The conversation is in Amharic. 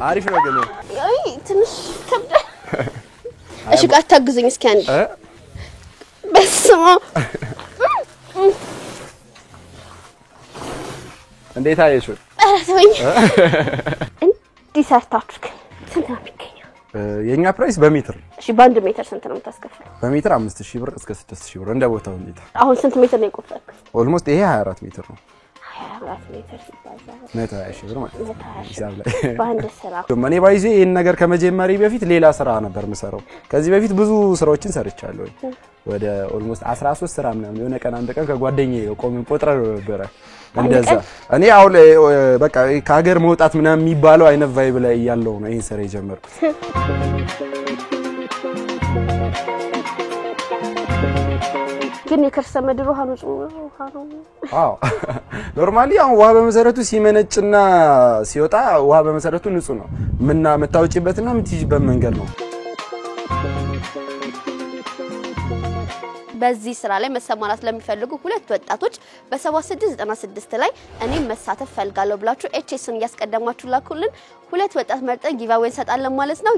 አሪፍ ነው ግን አይ ትንሽ ከብደ እሺ ጋር ታግዘኝ እስኪ አንዴ በስማ እንዴት አየሽው አራተኝ ዲሰርታችሁ ስንት ነው የሚገኘው የኛ ፕራይስ በሜትር እሺ ባንድ ሜትር ስንት ነው የምታስከፍለው በሜትር 5000 ብር እስከ 6000 ብር እንደ ቦታው ሁኔታ አሁን ስንት ሜትር ነው የቆፈርክ ኦልሞስት ይሄ 24 ሜትር ነው 24 ሜትር ሲባዛ 120 ብር ማለት ነው ሂሳብ ላይ ባንድ ስራ እኔ ባይዜ ይሄን ነገር ከመጀመሪያ በፊት ሌላ ስራ ነበር መሰረው ከዚህ በፊት ብዙ ስራዎችን ሰርቻለሁ ወደ ኦልሞስት 13 ስራ ምናምን የሆነ ቀን አንድ ቀን ከጓደኛዬ ቆመን ቆጥረን ነበር እንደዛ እኔ አሁን በቃ ከሀገር መውጣት ምናምን የሚባለው አይነት ቫይብ ላይ ያለው ነው ይሄን ስራ የጀመርኩት ግን የከርሰ ምድር ውሃ ነው አዎ ኖርማሊ አሁን ውሃ በመሰረቱ ሲመነጭና ሲወጣ ውሃ በመሰረቱ ንጹህ ነው ምንና መታወጪበትና ምትይጅበት መንገድ ነው በዚህ ስራ ላይ መሰማራት ለሚፈልጉ ሁለት ወጣቶች በ7696 ላይ እኔ መሳተፍ ፈልጋለሁ ብላችሁ ኤችኤስን ያስቀደማችሁ ላኩልን ሁለት ወጣት መርጠን ጊቫዌ እንሰጣለን ማለት ነው